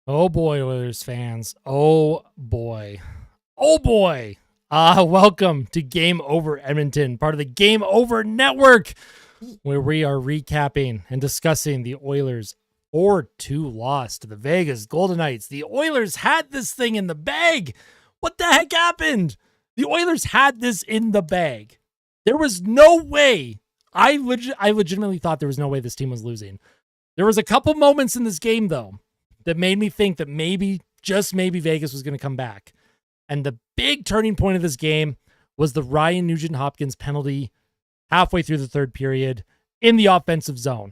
Oh boy, Oilers fans. Oh boy. Oh boy. Welcome to Game Over Edmonton, part of the Game Over Network, where we are recapping and discussing the Oilers 4-2 loss to the Vegas Golden Knights. The Oilers had this thing in the bag. What the heck happened? The Oilers had this in the bag. There was no way. I legitimately thought there was no way this team was losing. There was a couple moments in this game, though, that made me think that maybe, just maybe, Vegas was going to come back. And the big turning point of this game was the Ryan Nugent-Hopkins penalty halfway through the third period in the offensive zone.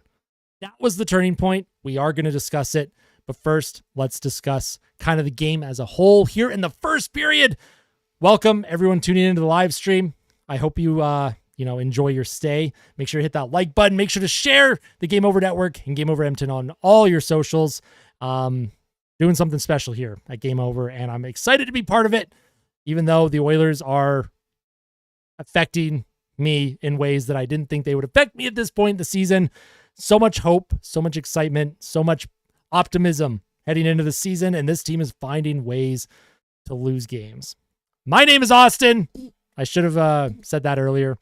That was the turning point. We are going to discuss it. But first, let's discuss kind of the game as a whole here in the first period. Welcome, everyone tuning into the live stream. I hope you enjoy your stay. Make sure to hit that like button. Make sure to share the Game Over Network and Game Over Edmonton on all your socials. Doing something special here at Game Over, and I'm excited to be part of it, even though the Oilers are affecting me in ways that I didn't think they would affect me at this point in the season. So much hope, so much excitement, so much optimism heading into the season, and this team is finding ways to lose games. My name is Austin. I should have said that earlier.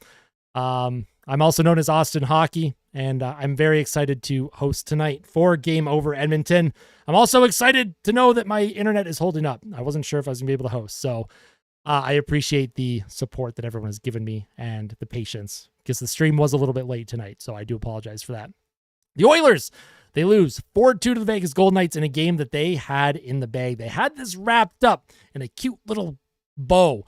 I'm also known as Austin Hockey, and I'm very excited to host tonight for Game Over Edmonton. I'm also excited to know that my internet is holding up. I wasn't sure if I was going to be able to host, so I appreciate the support that everyone has given me and the patience, because the stream was a little bit late tonight, so I do apologize for that. The Oilers, they lose 4-2 to the Vegas Golden Knights in a game that they had in the bag. They had this wrapped up in a cute little bow,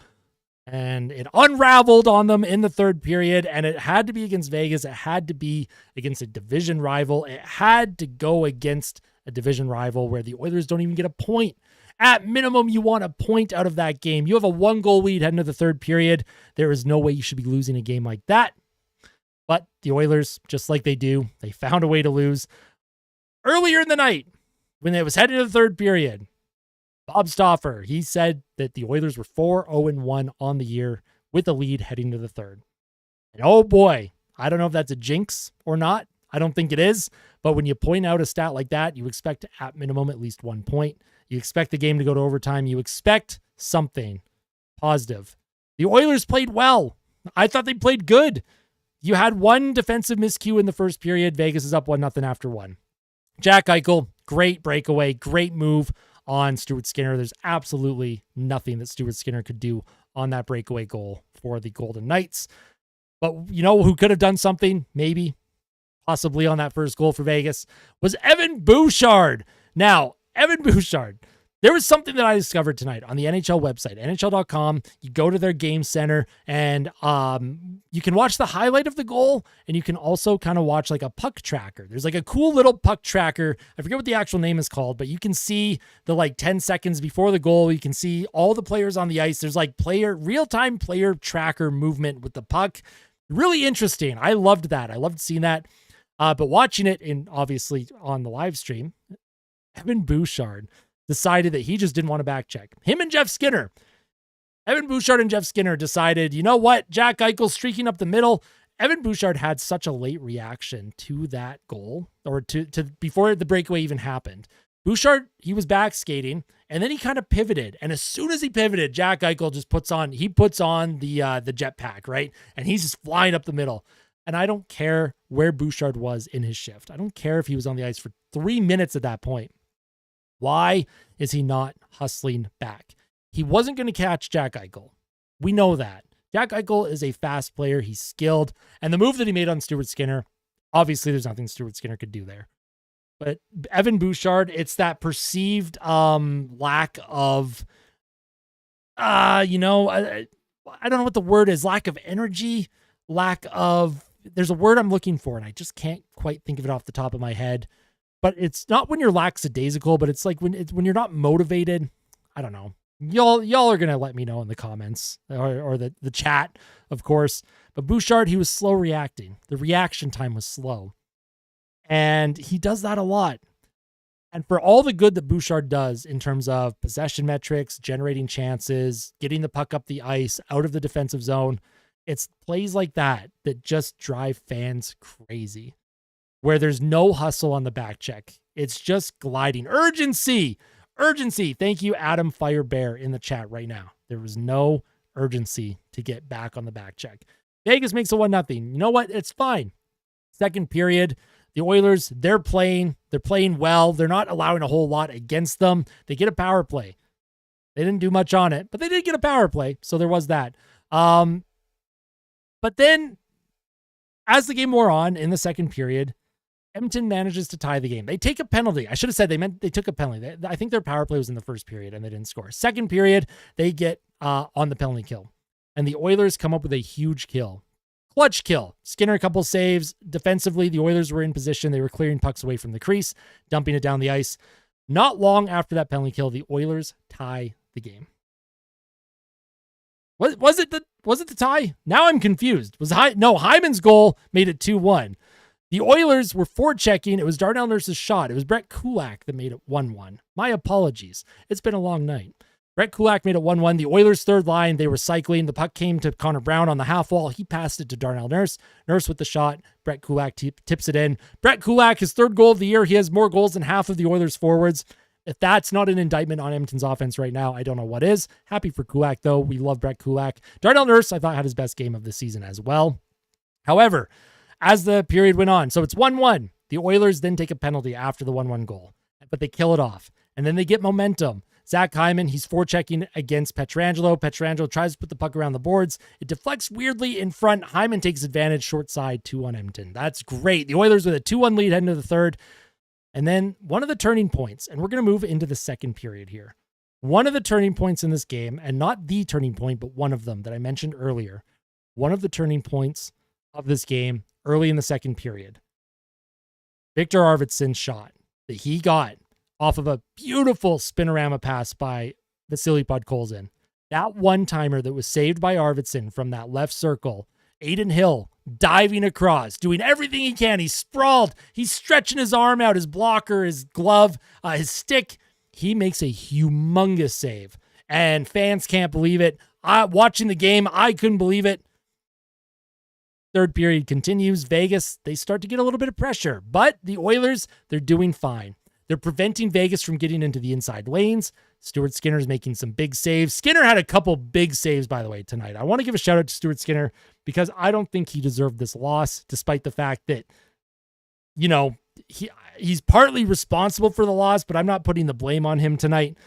and it unraveled on them in the third period, and it had to be against Vegas. It had to be against a division rival. It had to go against a division rival where the Oilers don't even get a point. At minimum, you want a point out of that game. You have a 1-goal lead heading to the third period. There is no way you should be losing a game like that. But the Oilers, just like they do, they found a way to lose. Earlier in the night, when it was heading to the third period, Bob Stauffer, he said that the Oilers were 4-0-1 on the year with a lead heading to the third. And oh boy, I don't know if that's a jinx or not. I don't think it is. But when you point out a stat like that, you expect at minimum at least 1 point. You expect the game to go to overtime. You expect something positive. The Oilers played well. I thought they played good. You had one defensive miscue in the first period. Vegas is up 1-0 after one. Jack Eichel, great breakaway, great move on Stuart Skinner. There's absolutely nothing that Stuart Skinner could do on that breakaway goal for the Golden Knights. But you know who could have done something? Maybe, possibly on that first goal for Vegas was Evan Bouchard. Now, Evan Bouchard, there was something that I discovered tonight on the NHL website, NHL.com. You go to their game center and you can watch the highlight of the goal, and you can also kind of watch like a puck tracker. There's like a cool little puck tracker. I forget what the actual name is called, but you can see the like 10 seconds before the goal. You can see all the players on the ice. There's like real-time player tracker movement with the puck. Really interesting. I loved that. I loved seeing that. But watching it obviously on the live stream, Evan Bouchard decided that he just didn't want to back check. Him and Jeff Skinner. Evan Bouchard and Jeff Skinner decided, you know what? Jack Eichel streaking up the middle. Evan Bouchard had such a late reaction to that goal, or to before the breakaway even happened. Bouchard, he was back skating, and then he kind of pivoted. And as soon as he pivoted, Jack Eichel just puts on the jetpack, right? And he's just flying up the middle. And I don't care where Bouchard was in his shift. I don't care if he was on the ice for 3 minutes at that point. Why is he not hustling back? He wasn't going to catch Jack Eichel. We know that. Jack Eichel is a fast player. He's skilled. And the move that he made on Stuart Skinner, obviously there's nothing Stuart Skinner could do there. But Evan Bouchard, it's that perceived lack of, I don't know what the word is, lack of energy, there's a word I'm looking for, and I just can't quite think of it off the top of my head. But it's not when you're lackadaisical, but it's like when you're not motivated. I don't know. Y'all are gonna let me know in the comments or the chat, of course. But Bouchard, he was slow reacting. The reaction time was slow, and he does that a lot. And for all the good that Bouchard does in terms of possession metrics, generating chances, getting the puck up the ice, out of the defensive zone, it's plays like that that just drive fans crazy. Where there's no hustle on the back check. It's just gliding. Urgency. Thank you, Adam Firebear, in the chat right now. There was no urgency to get back on the back check. Vegas makes a 1-0. You know what? It's fine. Second period, the Oilers, they're playing well. They're not allowing a whole lot against them. They get a power play. They didn't do much on it, but they did get a power play, so there was that. But then, as the game wore on in the second period, Edmonton manages to tie the game. They take a penalty. I should have said they took a penalty. I think their power play was in the first period, and they didn't score. Second period, they get on the penalty kill, and the Oilers come up with a huge kill. Clutch kill. Skinner, a couple saves. Defensively, the Oilers were in position. They were clearing pucks away from the crease, dumping it down the ice. Not long after that penalty kill, the Oilers tie the game. Was it the tie? Now I'm confused. Hyman's goal made it 2-1. The Oilers were forechecking. It was Darnell Nurse's shot. It was Brett Kulak that made it 1-1. My apologies. It's been a long night. Brett Kulak made it 1-1. The Oilers' third line, they were cycling. The puck came to Connor Brown on the half wall. He passed it to Darnell Nurse. Nurse with the shot. Brett Kulak tips it in. Brett Kulak, his third goal of the year. He has more goals than half of the Oilers' forwards. If that's not an indictment on Edmonton's offense right now, I don't know what is. Happy for Kulak, though. We love Brett Kulak. Darnell Nurse, I thought, had his best game of the season as well. However, as the period went on, so it's 1-1. The Oilers then take a penalty after the 1-1 goal, but they kill it off. And then they get momentum. Zach Hyman, he's forechecking against Pietrangelo. Pietrangelo tries to put the puck around the boards. It deflects weirdly in front. Hyman takes advantage, short side, 2-1 Edmonton. That's great. The Oilers with a 2-1 lead heading to the third. And then one of the turning points, and we're going to move into the second period here. One of the turning points in this game, and not the turning point, but one of them that I mentioned earlier, one of the turning points of this game early in the second period. Victor Arvidsson's shot that he got off of a beautiful spinorama pass by Vasily Podkolzin. That one-timer that was saved by Arvidsson from that left circle. Aiden Hill diving across, doing everything he can. He's sprawled. He's stretching his arm out, his blocker, his glove, his stick. He makes a humongous save. And fans can't believe it. Watching the game, I couldn't believe it. Third period continues. Vegas, they start to get a little bit of pressure. But the Oilers, they're doing fine. They're preventing Vegas from getting into the inside lanes. Stuart Skinner's making some big saves. Skinner had a couple big saves, by the way, tonight. I want to give a shout out to Stuart Skinner because I don't think he deserved this loss, despite the fact that, he's partly responsible for the loss, but I'm not putting the blame on him tonight.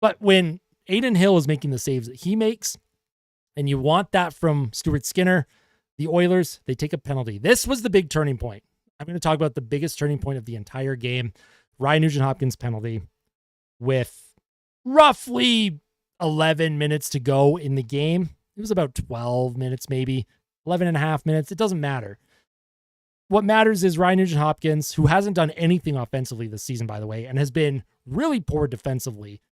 But when Aiden Hill is making the saves that he makes, and you want that from Stuart Skinner, the Oilers, they take a penalty. This was the big turning point. I'm going to talk about the biggest turning point of the entire game. Ryan Nugent-Hopkins penalty with roughly 11 minutes to go in the game. It was about 12 minutes, maybe 11 and a half minutes. It doesn't matter. What matters is Ryan Nugent-Hopkins, who hasn't done anything offensively this season, by the way, and has been really poor defensively.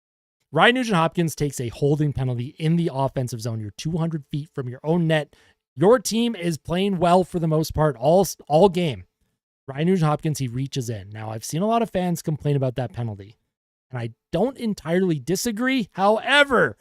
Ryan Nugent-Hopkins takes a holding penalty in the offensive zone. You're 200 feet from your own net. Your team is playing well for the most part all game. Ryan Nugent-Hopkins, he reaches in. Now, I've seen a lot of fans complain about that penalty, and I don't entirely disagree. However,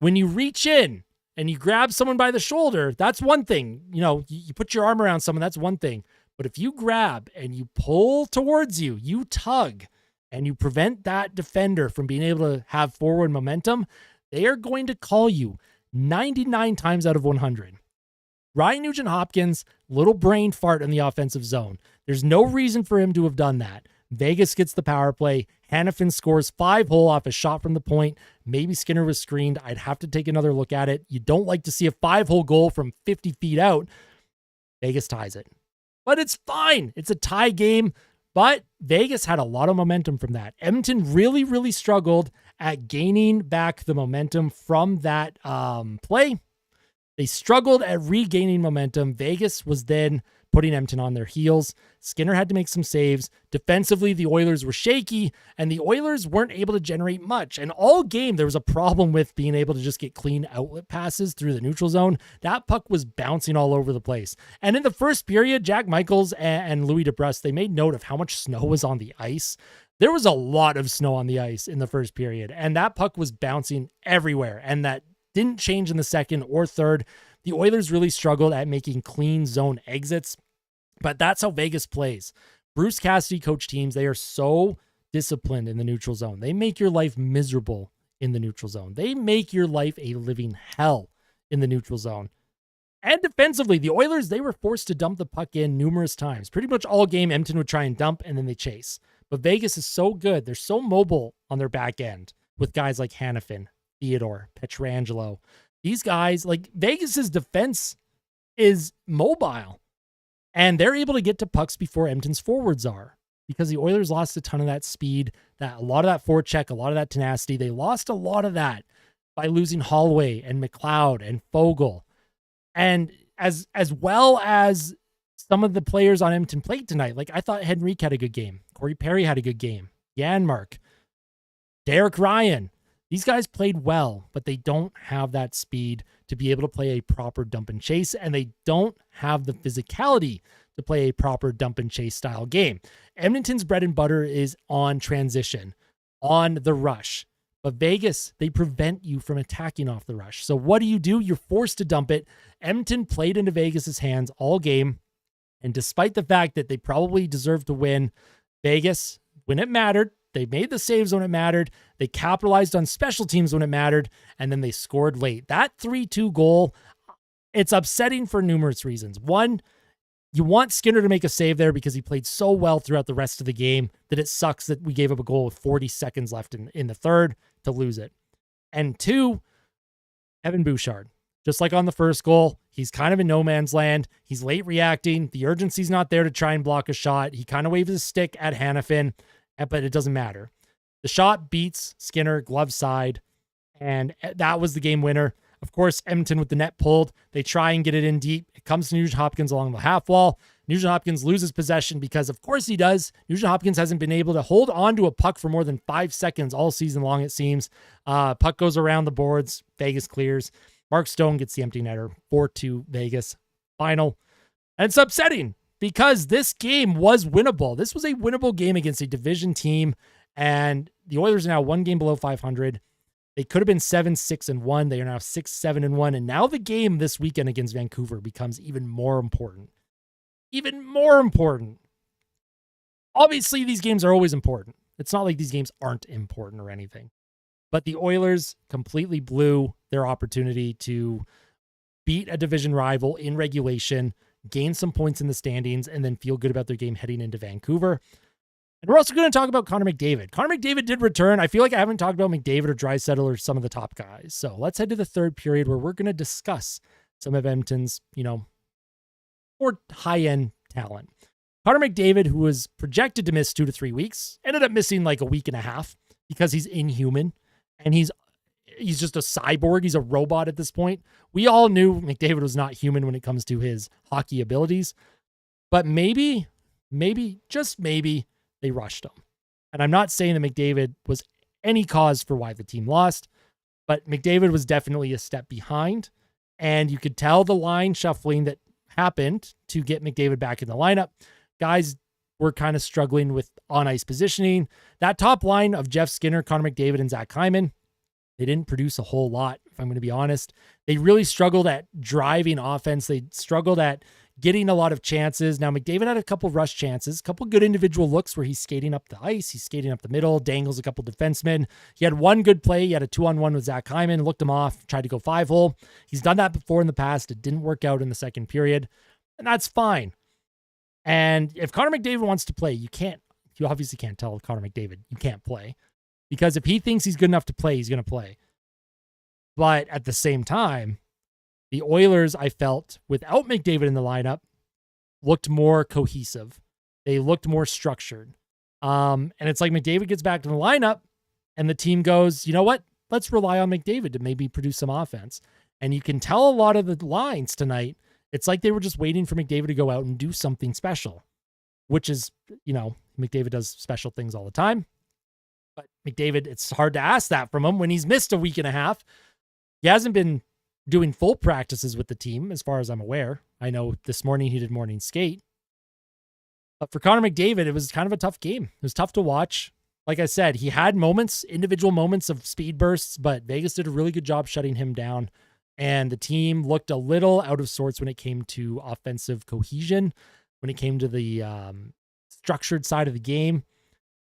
when you reach in and you grab someone by the shoulder, that's one thing. You put your arm around someone, that's one thing. But if you grab and you pull towards you, you tug, and you prevent that defender from being able to have forward momentum, they are going to call you 99 times out of 100. Ryan Nugent-Hopkins, little brain fart in the offensive zone. There's no reason for him to have done that. Vegas gets the power play. Hanifin scores 5-hole off a shot from the point. Maybe Skinner was screened. I'd have to take another look at it. You don't like to see a 5-hole goal from 50 feet out. Vegas ties it. But it's fine. It's a tie game. But Vegas had a lot of momentum from that. Edmonton really, really struggled at gaining back the momentum from that play. They struggled at regaining momentum. Vegas was then putting Edmonton on their heels. Skinner had to make some saves. Defensively, the Oilers were shaky, and the Oilers weren't able to generate much. And all game, there was a problem with being able to just get clean outlet passes through the neutral zone. That puck was bouncing all over the place. And in the first period, Jack Michaels and Louis DeBrusk, they made note of how much snow was on the ice. There was a lot of snow on the ice in the first period, and that puck was bouncing everywhere. And that didn't change in the second or third. The Oilers really struggled at making clean zone exits, but that's how Vegas plays. Bruce Cassidy coach teams. They are so disciplined in the neutral zone. They make your life miserable in the neutral zone. They make your life a living hell in the neutral zone. And defensively, the Oilers, they were forced to dump the puck in numerous times. Pretty much all game, Edmonton would try and dump, and then they chase. But Vegas is so good. They're so mobile on their back end with guys like Hanifin, Theodore, Pietrangelo. These guys, like Vegas's defense is mobile. And they're able to get to pucks before Edmonton's forwards are, because the Oilers lost a ton of that speed, a lot of that forecheck, a lot of that tenacity. They lost a lot of that by losing Holloway and McLeod and Fogle. And as well as some of the players on Edmonton played tonight, like I thought Enrich had a good game. Corey Perry had a good game. Janmark, Derek Ryan. These guys played well, but they don't have that speed to be able to play a proper dump and chase, and they don't have the physicality to play a proper dump and chase style game. Edmonton's bread and butter is on transition, on the rush. But Vegas, they prevent you from attacking off the rush. So what do? You're forced to dump it. Edmonton played into Vegas's hands all game. And despite the fact that they probably deserved to win, Vegas, when it mattered, they made the saves when it mattered. They capitalized on special teams when it mattered. And then they scored late. That 3-2 goal, it's upsetting for numerous reasons. One, you want Skinner to make a save there because he played so well throughout the rest of the game that it sucks that we gave up a goal with 40 seconds left in the third to lose it. And two, Evan Bouchard. Just like on the first goal, he's kind of in no man's land. He's late reacting. The urgency's not there to try and block a shot. He kind of waves his stick at Hanifin, but it doesn't matter. The shot beats Skinner glove side, and that was the game winner. Of course, Edmonton with the net pulled. They try and get it in deep. It comes to Nugent-Hopkins along the half wall. Nugent-Hopkins loses possession because, of course, he does. Nugent-Hopkins hasn't been able to hold on to a puck for more than 5 seconds all season long, it seems. Puck goes around the boards. Vegas clears. Mark Stone gets the empty netter. 4-2 Vegas. Final. And it's upsetting because this game was winnable. This was a winnable game against a division team, and the Oilers are now 1 game below 500. They could have been 7-6-1. They are now 6-7-1. And now the game this weekend against Vancouver becomes even more important. Even more important. Obviously, these games are always important. It's not like these games aren't important or anything. But the Oilers completely blew their opportunity to beat a division rival in regulation, gain some points in the standings, and then feel good about their game heading into Vancouver. And we're also going to talk about Connor McDavid. Connor McDavid did return. I feel like I haven't talked about McDavid or Draisaitl or some of the top guys. So let's head to the third period where we're going to discuss some of Edmonton's, more high-end talent. Connor McDavid, who was projected to miss 2 to 3 weeks, ended up missing like a week and a half because he's inhuman and he's just a cyborg. He's a robot at this point. We all knew McDavid was not human when it comes to his hockey abilities, but maybe, just maybe, they rushed him. And I'm not saying that McDavid was any cause for why the team lost, but McDavid was definitely a step behind. And you could tell the line shuffling that happened to get McDavid back in the lineup. Guys were kind of struggling with on-ice positioning. That top line of Jeff Skinner, Connor McDavid, and Zach Hyman, they didn't produce a whole lot, if I'm going to be honest. They really struggled at driving offense. They struggled at getting a lot of chances. Now, McDavid had a couple rush chances, a couple good individual looks where he's skating up the ice, he's skating up the middle, dangles a couple defensemen. He had one good play. He had a 2-on-1 with Zach Hyman, looked him off, tried to go 5-hole. He's done that before in the past. It didn't work out in the second period, and that's fine. And if Connor McDavid wants to play, you obviously can't tell Connor McDavid you can't play, because if he thinks he's good enough to play, he's going to play. But at the same time, the Oilers, I felt, without McDavid in the lineup, looked more cohesive. They looked more structured. And it's like McDavid gets back to the lineup and the team goes, you know what? Let's rely on McDavid to maybe produce some offense. And you can tell a lot of the lines tonight, it's like they were just waiting for McDavid to go out and do something special, which is, McDavid does special things all the time. But McDavid, it's hard to ask that from him when he's missed a week and a half. He hasn't been doing full practices with the team, as far as I'm aware. I know this morning he did morning skate. But for Connor McDavid, it was kind of a tough game. It was tough to watch. Like I said, he had individual moments of speed bursts, but Vegas did a really good job shutting him down. And the team looked a little out of sorts when it came to offensive cohesion, when it came to the structured side of the game.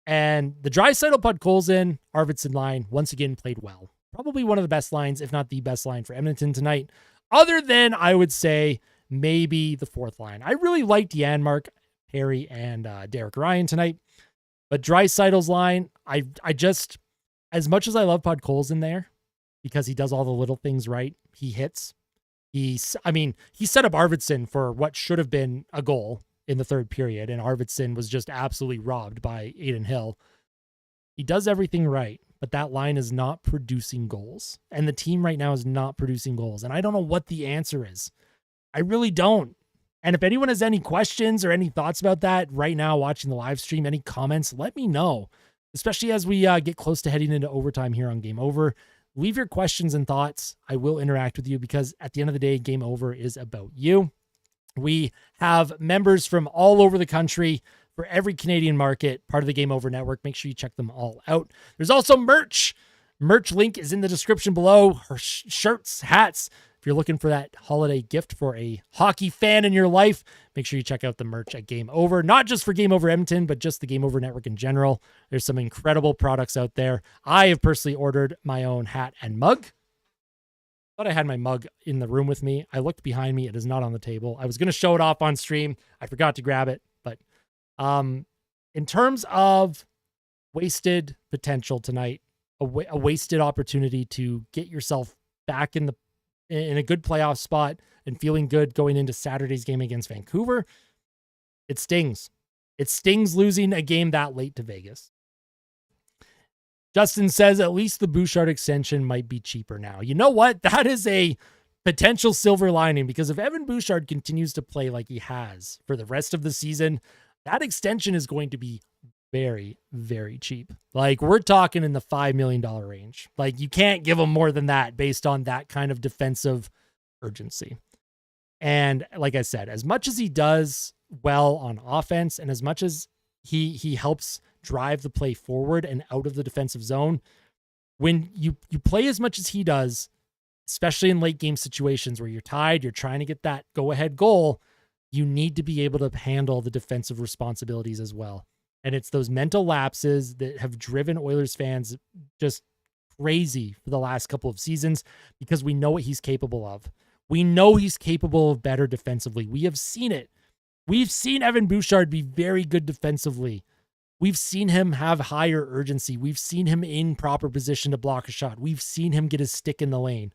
And the Draisaitl, Podkolzin, Arvidsson line once again played well. Probably one of the best lines, if not the best line for Edmonton tonight. Other than, I would say, maybe the fourth line. I really liked Janmark, Perry, and Derek Ryan tonight. But Draisaitl's line, I just, as much as I love Podkolzin there, because he does all the little things right, he hits. He set up Arvidsson for what should have been a goal in the third period, and Arvidsson was just absolutely robbed by Adin Hill. He does everything right, but that line is not producing goals. And the team right now is not producing goals. And I don't know what the answer is. I really don't. And if anyone has any questions or any thoughts about that right now watching the live stream, any comments, let me know, especially as we get close to heading into overtime here on Game Over. Leave your questions and thoughts. I will interact with you because at the end of the day, Game Over is about you. We have members from all over the country for every Canadian market, part of the Game Over network. Make sure you check them all out. There's also merch. Merch link is in the description below. Her shirts, hats. If you're looking for that holiday gift for a hockey fan in your life, make sure you check out the merch at Game Over. Not just for Game Over Edmonton, but just the Game Over network in general. There's some incredible products out there. I have personally ordered my own hat and mug. Thought I had my mug in the room with me. I looked behind me. It is not on the table. I was going to show it off on stream. I forgot to grab it. But in terms of wasted potential tonight, a wasted opportunity to get yourself back in a good playoff spot and feeling good going into Saturday's game against Vancouver, it stings. It stings losing a game that late to Vegas. Justin says at least the Bouchard extension might be cheaper now. You know what? That is a potential silver lining, because if Evan Bouchard continues to play like he has for the rest of the season, that extension is going to be very, very cheap. Like, we're talking in the $5 million range. Like, you can't give him more than that based on that kind of defensive urgency. And like I said, as much as he does well on offense and as much as he helps drive the play forward and out of the defensive zone, when you play as much as he does, especially in late game situations where you're tied, you're trying to get that go-ahead goal, you need to be able to handle the defensive responsibilities as well. And it's those mental lapses that have driven Oilers fans just crazy for the last couple of seasons, because we know what he's capable of. We know he's capable of better defensively. We have seen it. We've seen Evan Bouchard be very good defensively. We've seen him have higher urgency. We've seen him in proper position to block a shot. We've seen him get his stick in the lane.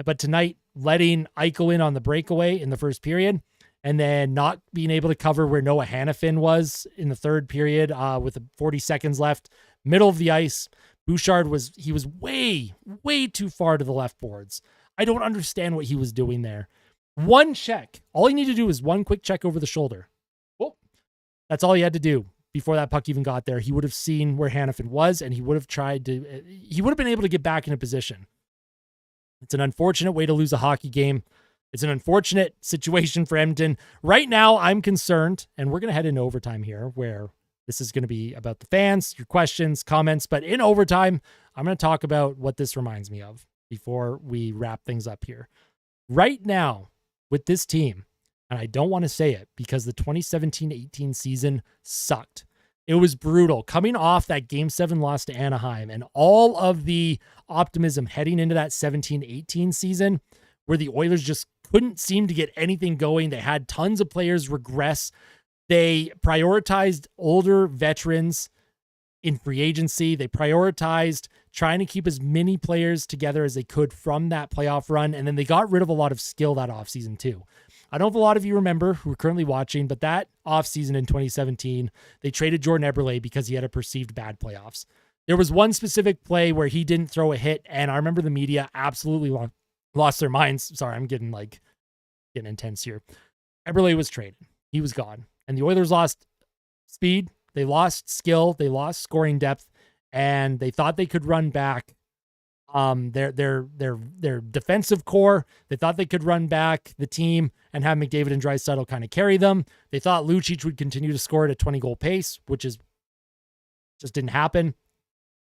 But tonight, letting Eichel in on the breakaway in the first period, and then not being able to cover where Noah Hannafin was in the third period with 40 seconds left, middle of the ice, Bouchard was way, way too far to the left boards. I don't understand what he was doing there. One check. All you need to do is one quick check over the shoulder. Well, that's all he had to do before that puck even got there. He would have seen where Hannafin was, and he would have been able to get back in a position. It's an unfortunate way to lose a hockey game. It's an unfortunate situation for Edmonton. Right now, I'm concerned, and we're going to head into overtime here, where this is going to be about the fans, your questions, comments. But in overtime, I'm going to talk about what this reminds me of before we wrap things up here. Right now, with this team, and I don't want to say it because the 2017-18 season sucked. It was brutal. Coming off that Game 7 loss to Anaheim and all of the optimism heading into that 17-18 season, where the Oilers just couldn't seem to get anything going. They had tons of players regress. They prioritized older veterans in free agency. They prioritized trying to keep as many players together as they could from that playoff run. And then they got rid of a lot of skill that offseason too. I don't know if a lot of you remember who are currently watching, but that offseason in 2017, they traded Jordan Eberle because he had a perceived bad playoffs. There was one specific play where he didn't throw a hit, and I remember the media absolutely lost their minds. Sorry, I'm getting intense here. Eberle was traded. He was gone. And the Oilers lost speed. They lost skill. They lost scoring depth, and they thought they could run back their defensive core. They thought they could run back the team and have McDavid and Draisaitl kind of carry them. They thought Lucic would continue to score at a 20-goal pace, which just didn't happen.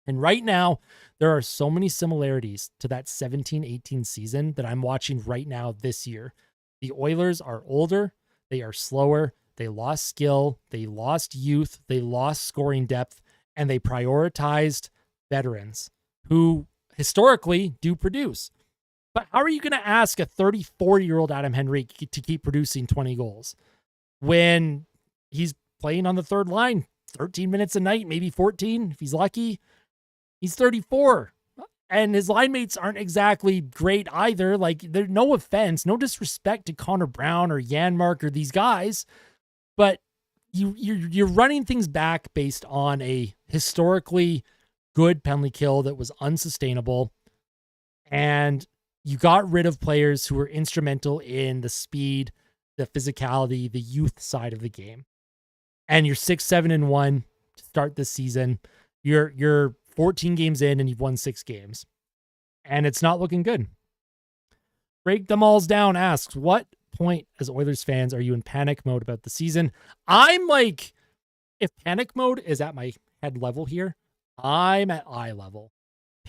And right now, there are so many similarities to that 17-18 season that I'm watching right now this year. The Oilers are older. They are slower. They lost skill, they lost youth, they lost scoring depth, and they prioritized veterans who historically do produce. But how are you going to ask a 34-year-old Adam Henrique to keep producing 20 goals when he's playing on the third line 13 minutes a night, maybe 14 if he's lucky? He's 34. And his line mates aren't exactly great either. Like, there's no offense, no disrespect to Connor Brown or Janmark or these guys, but you're running things back based on a historically good penalty kill that was unsustainable, and you got rid of players who were instrumental in the speed, the physicality, the youth side of the game. And you're 6-7-1 to start this season. You're 14 games in and you've won 6 games. And it's not looking good. Break Them Alls Down asks, what point as Oilers fans are you in panic mode about the season? I'm like, if panic mode is at my head level here, I'm at eye level.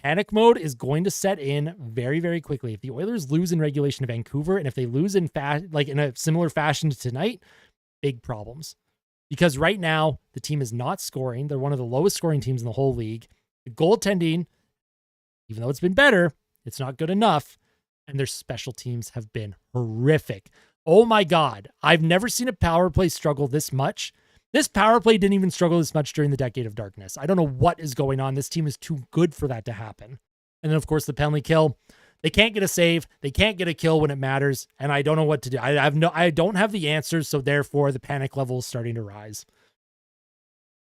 Panic mode is going to set in very, very quickly. If the Oilers lose in regulation to Vancouver, and if they lose in in a similar fashion to tonight, big problems. Because right now, the team is not scoring. They're one of the lowest scoring teams in the whole league. The goaltending, even though it's been better, it's not good enough. And their special teams have been horrific. Oh my God. I've never seen a power play struggle this much. This power play didn't even struggle this much during the Decade of Darkness. I don't know what is going on. This team is too good for that to happen. And then, of course, the penalty kill. They can't get a save. They can't get a kill when it matters. And I don't know what to do. I don't have the answers, so therefore the panic level is starting to rise.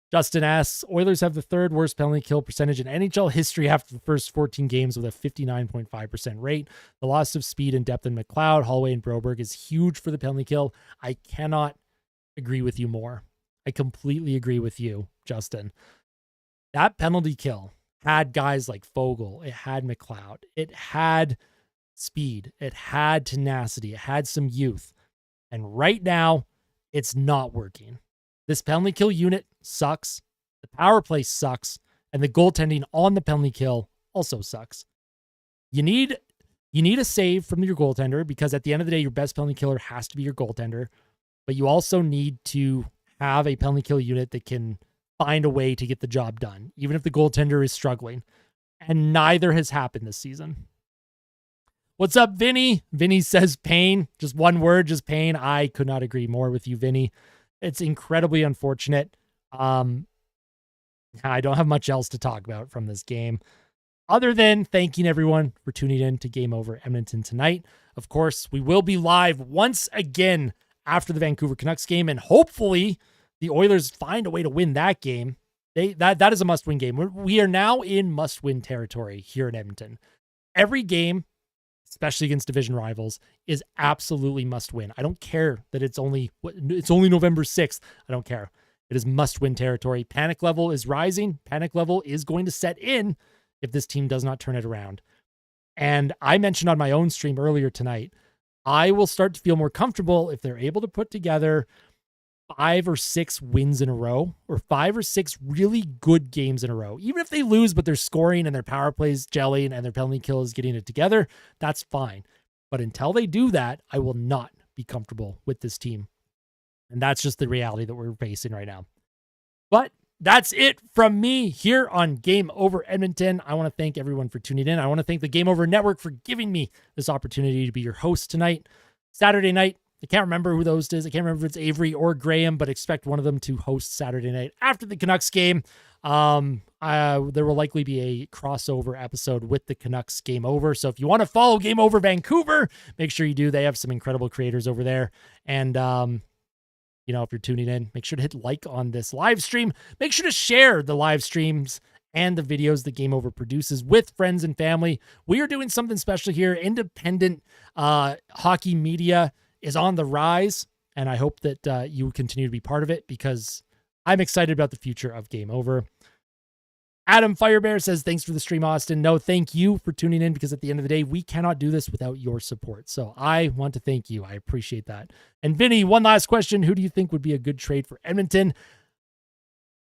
Justin asks, Oilers have the 3rd worst penalty kill percentage in NHL history after the first 14 games with a 59.5% rate. The loss of speed and depth in McLeod, Holloway, and Broberg is huge for the penalty kill. I cannot agree with you more. I completely agree with you, Justin. That penalty kill had guys like Fogle. It had McLeod. It had speed. It had tenacity. It had some youth. And right now, it's not working. This penalty kill unit sucks. The power play sucks. And the goaltending on the penalty kill also sucks. You need a save from your goaltender, because at the end of the day, your best penalty killer has to be your goaltender. But you also need to have a penalty kill unit that can find a way to get the job done, even if the goaltender is struggling. And neither has happened this season. What's up, Vinny? Vinny says pain. Just one word, just pain. I could not agree more with you, Vinny. It's incredibly unfortunate. I don't have much else to talk about from this game, other than thanking everyone for tuning in to Game Over Edmonton tonight. Of course, we will be live once again after the Vancouver Canucks game, and hopefully the Oilers find a way to win that game. That is a must-win game. We are now in must-win territory here in Edmonton. Every game, especially against division rivals, is absolutely must-win. I don't care that it's only November 6th. I don't care. It is must-win territory. Panic level is rising. Panic level is going to set in if this team does not turn it around. And I mentioned on my own stream earlier tonight, I will start to feel more comfortable if they're able to put together 5 or 6 wins in a row, or 5 or 6 really good games in a row. Even if they lose, but they're scoring and their power plays gelling and their penalty kill is getting it together, that's fine. But until they do that, I will not be comfortable with this team. And that's just the reality that we're facing right now. But that's it from me here on Game Over Edmonton. I want to thank everyone for tuning in. I want to thank the Game Over Network for giving me this opportunity to be your host tonight. Saturday night, I can't remember who the host is. I can't remember if it's Avry or Graham, but expect one of them to host Saturday night after the Canucks game. There will likely be a crossover episode with the Canucks Game Over. So if you want to follow Game Over Vancouver, make sure you do. They have some incredible creators over there. And, if you're tuning in, make sure to hit like on this live stream. Make sure to share the live streams and the videos that Game Over produces with friends and family. We are doing something special here. Independent hockey media is on the rise, and I hope that you continue to be part of it, because I'm excited about the future of Game Over. Adam Firebear says, thanks for the stream, Austin. No, thank you for tuning in, because at the end of the day, we cannot do this without your support. So I want to thank you. I appreciate that. And Vinny, one last question. Who do you think would be a good trade for Edmonton?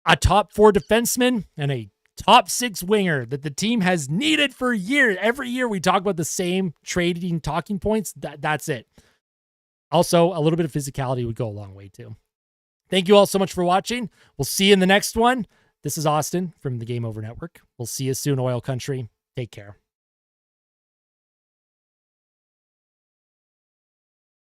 A top 4 defenseman and a top 6 winger that the team has needed for years. Every year we talk about the same trading talking points. That's it. Also, a little bit of physicality would go a long way too. Thank you all so much for watching. We'll see you in the next one. This is Austin from the Game Over Network. We'll see you soon, Oil Country. Take care.